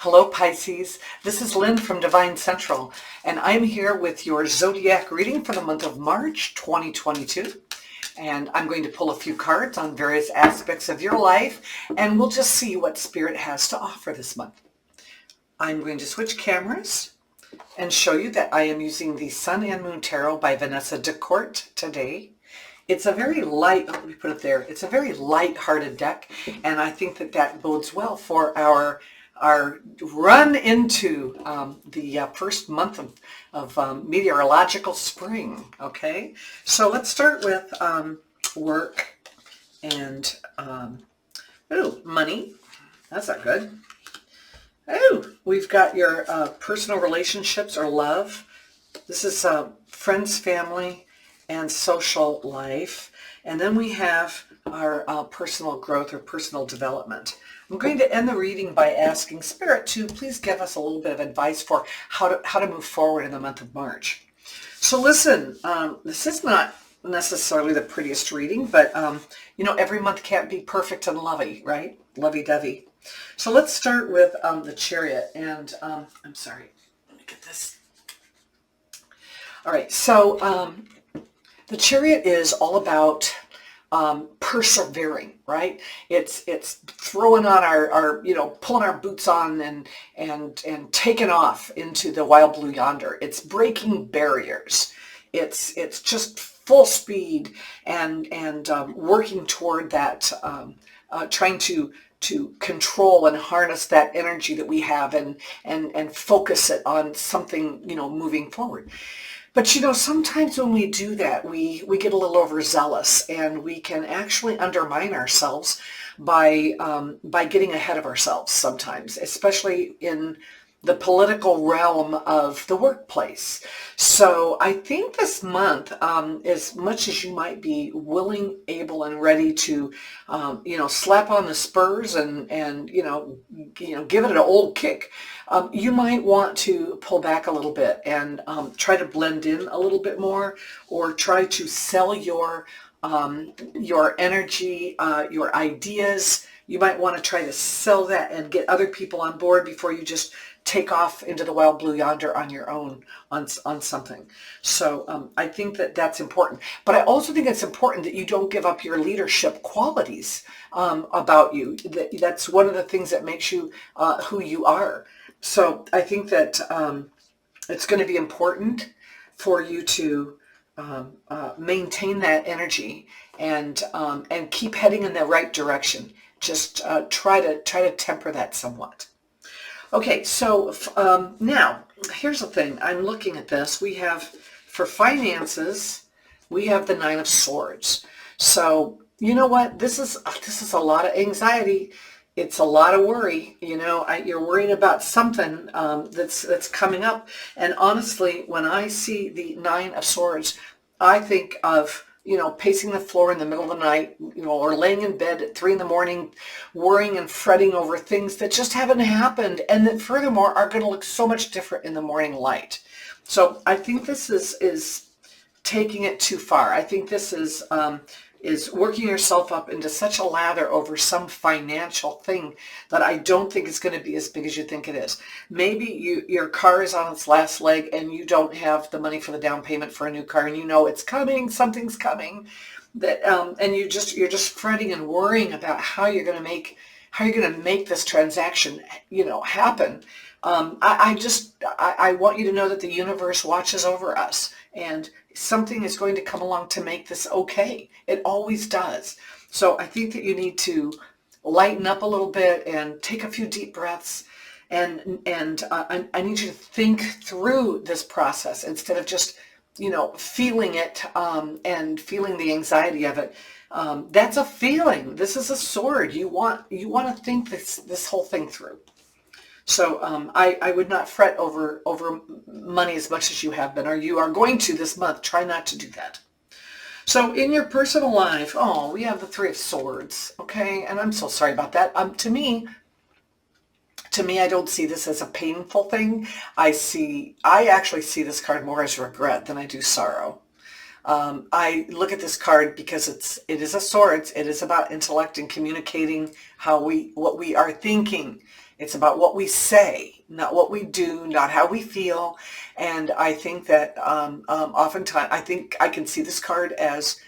Hello Pisces, this is Lynn from DevineCentral, and I'm here with your Zodiac reading for the month of March 2022. And I'm going to pull a few cards on various aspects of your life, and we'll just see what Spirit has to offer this month. I'm going to switch cameras and show you that I am using the Sun and Moon Tarot by Vanessa DeCourt today. It's a very light, let me put it there, it's a very light-hearted deck, and I think that that bodes well for our run into the first month of meteorological spring, okay? So let's start with work and, money. That's not good. Oh, we've got your personal relationships or love. This is friends, family, and social life. And then we have our personal growth or personal development. I'm going to end the reading by asking Spirit to please give us a little bit of advice for how to move forward in the month of March. So listen, this is not necessarily the prettiest reading, but every month can't be perfect and lovey, right? Lovey-dovey. So let's start with the Chariot. And I'm sorry, let me get this. All right, so the Chariot is all about persevering, right? It's throwing on our pulling our boots on and taking off into the wild blue yonder. It's breaking barriers. It's just full speed and working toward that, trying to control and harness that energy that we have and focus it on something, moving forward. But sometimes when we do that, we get a little overzealous, and we can actually undermine ourselves by getting ahead of ourselves sometimes, especially in the political realm of the workplace. So I think this month, as much as you might be willing, able, and ready to, slap on the spurs and give it an old kick, you might want to pull back a little bit and try to blend in a little bit more, or try to sell your energy, your ideas. You might want to try to sell that and get other people on board before you just take off into the wild blue yonder on your own on something. So I think that that's important. But I also think it's important that you don't give up your leadership qualities about you. That's one of the things that makes you who you are. So I think that it's going to be important for you to maintain that energy and keep heading in the right direction. Just try to temper that somewhat. Okay, so now here's the thing. I'm looking at this. We have, for finances, we have the Nine of Swords. So you know what? This is a lot of anxiety. It's a lot of worry. You're worrying about something that's coming up. And honestly, when I see the Nine of Swords, I think of pacing the floor in the middle of the night, or laying in bed at 3 a.m, worrying and fretting over things that just haven't happened, and that furthermore are going to look so much different in the morning light. So I think this is taking it too far. I think this is working yourself up into such a lather over some financial thing that I don't think it's going to be as big as you think it is. Maybe your car is on its last leg and you don't have the money for the down payment for a new car, and it's coming, something's coming, and you're just fretting and worrying about how you're going to make this transaction happen. I want you to know that the universe watches over us, and something is going to come along to make this okay. It always does. So I think that you need to lighten up a little bit and take a few deep breaths, and I need you to think through this process instead of just feeling it and feeling the anxiety of it. That's a feeling. This is a sword. You want to think this whole thing through. So I would not fret over money as much as you have been, or you are going to this month. Try not to do that. So in your personal life, we have the Three of Swords, okay? And I'm so sorry about that. To me, I don't see this as a painful thing. I actually see this card more as regret than I do sorrow. I look at this card because it is a swords. It is about intellect and communicating what we are thinking. It's about what we say, not what we do, not how we feel. And I think that oftentimes, I think I can see this card as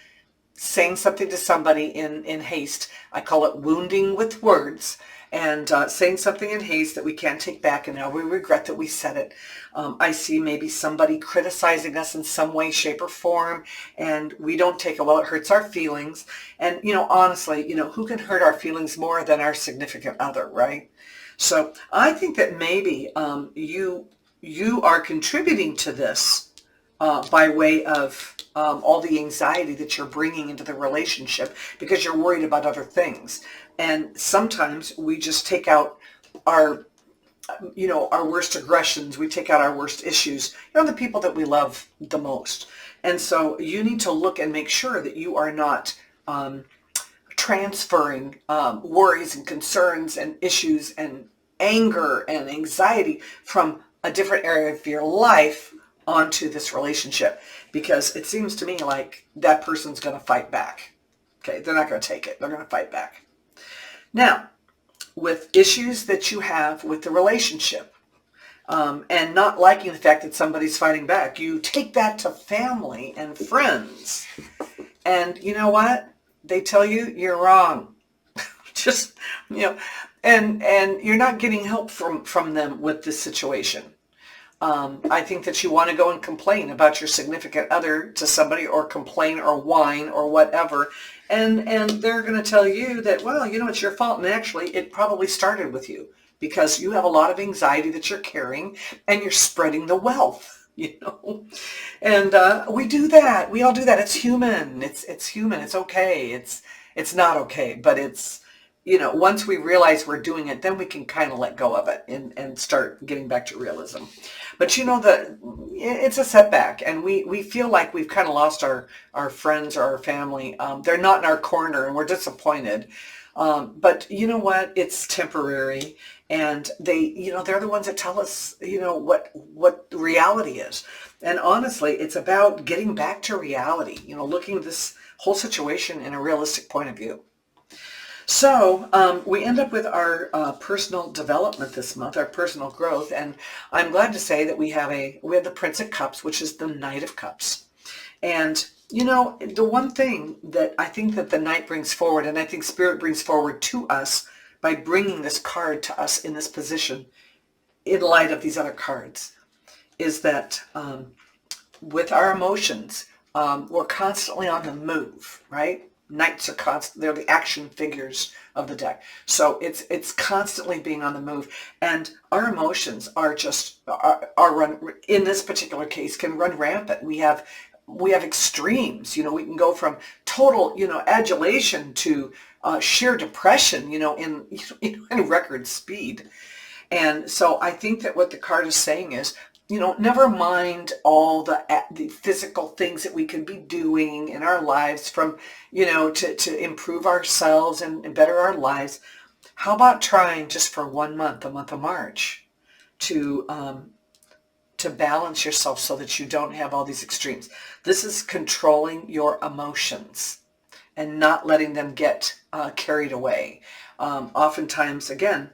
saying something to somebody in haste. I call it wounding with words, and saying something in haste that we can't take back, and now we regret that we said it. I see maybe somebody criticizing us in some way, shape, or form, and we don't take it well. It hurts our feelings. And, honestly, who can hurt our feelings more than our significant other, right? So I think that maybe you are contributing to this by way of all the anxiety that you're bringing into the relationship because you're worried about other things. And sometimes we just take out our worst aggressions. We take out our worst issues, the people that we love the most. And so you need to look and make sure that you are not transferring worries and concerns and issues and anger and anxiety from a different area of your life onto this relationship, because it seems to me like that person's going to fight back. Okay, they're not going to take it. They're going to fight back. Now, with issues that you have with the relationship, and not liking the fact that somebody's fighting back, you take that to family and friends. And you know what? They tell you you're wrong. Just, and you're not getting help from them with this situation. I think that you want to go and complain about your significant other to somebody, or complain or whine or whatever. And they're going to tell you that, well, it's your fault. And actually, it probably started with you because you have a lot of anxiety that you're carrying and you're spreading the wealth, And we do that. We all do that. It's human. It's human. It's okay. It's not okay, but it's, once we realize we're doing it, then we can kind of let go of it and start getting back to realism. But it's a setback, and we feel like we've kind of lost our friends or our family. They're not in our corner, and we're disappointed. But you know what? It's temporary, and they're the ones that tell us, what reality is. And honestly, it's about getting back to reality. Looking at this whole situation in a realistic point of view. So we end up with our personal development this month, our personal growth, and I'm glad to say that we have the Prince of Cups, which is the Knight of Cups. And the one thing that I think that the Knight brings forward, and I think Spirit brings forward to us by bringing this card to us in this position, in light of these other cards, is that with our emotions, we're constantly on the move, right? Knights are constant. They're the action figures of the deck. So it's constantly being on the move. And our emotions are run, in this particular case, can run rampant. We have extremes. We can go from total, adulation to sheer depression, in record speed. And so I think that what the card is saying is, never mind all the physical things that we could be doing in our lives from, to improve ourselves and better our lives. How about trying just for 1 month, the month of March, to balance yourself so that you don't have all these extremes? This is controlling your emotions and not letting them get carried away. Oftentimes, again,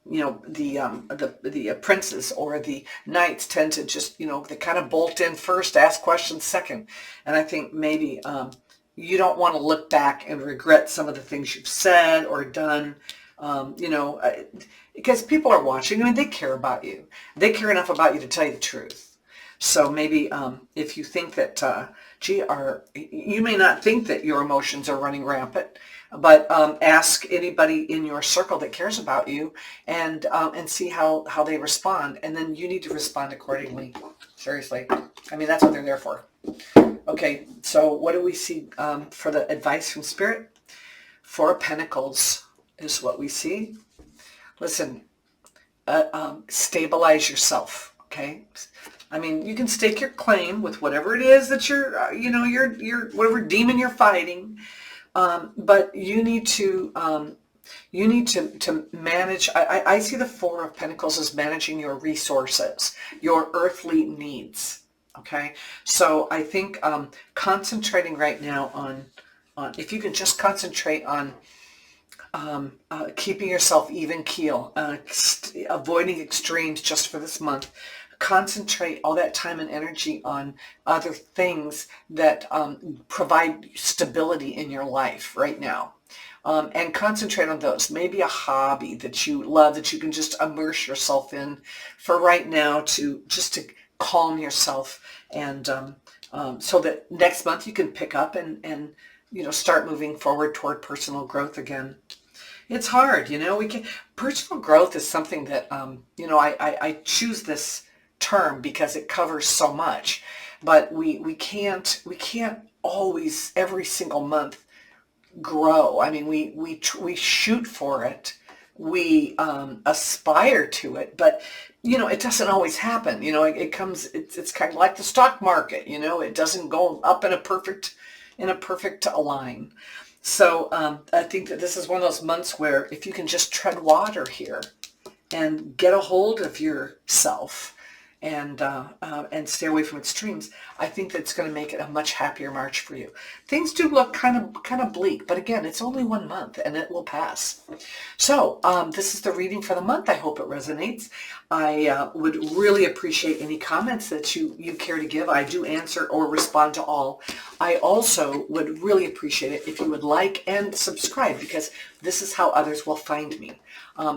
the princes or the knights tend to just, they kind of bolt in first, ask questions second. And I think maybe you don't want to look back and regret some of the things you've said or done, because people are watching. I mean, they care about you. They care enough about you to tell you the truth. So maybe if you think that, you may not think that your emotions are running rampant, but ask anybody in your circle that cares about you and see how they respond. And then you need to respond accordingly. Seriously. I mean, that's what they're there for. Okay, so what do we see for the advice from Spirit? Four of Pentacles is what we see. Listen, stabilize yourself, okay? I mean, you can stake your claim with whatever it is that you're whatever demon you're fighting, but you need to manage. I see the Four of Pentacles as managing your resources, your earthly needs. Okay, so I think concentrating right now on if you can just concentrate on keeping yourself even keel, avoiding extremes just for this month. Concentrate all that time and energy on other things that provide stability in your life right now. And concentrate on those. Maybe a hobby that you love that you can just immerse yourself in for right now to calm yourself, and so that next month you can pick up and start moving forward toward personal growth again. It's hard, personal growth is something that, I choose this term because it covers so much, but we can't always every single month grow. I mean, we shoot for it. We aspire to it, but it doesn't always happen. It comes, it's kind of like the stock market, it doesn't go up in a perfect line. So I think that this is one of those months where if you can just tread water here and get a hold of yourself and stay away from extremes, I think that's going to make it a much happier March for you. Things do look kind of bleak, but again, it's only 1 month and it will pass. So this is the reading for the month. I hope it resonates. I would really appreciate any comments that you care to give. I do answer or respond to all. I also would really appreciate it if you would like and subscribe, because this is how others will find me.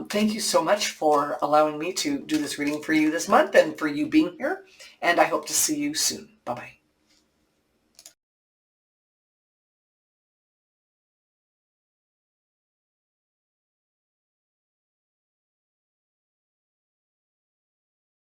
Thank you so much for allowing me to do this reading for you this month and for you being here. And I hope to see you soon. Bye-bye.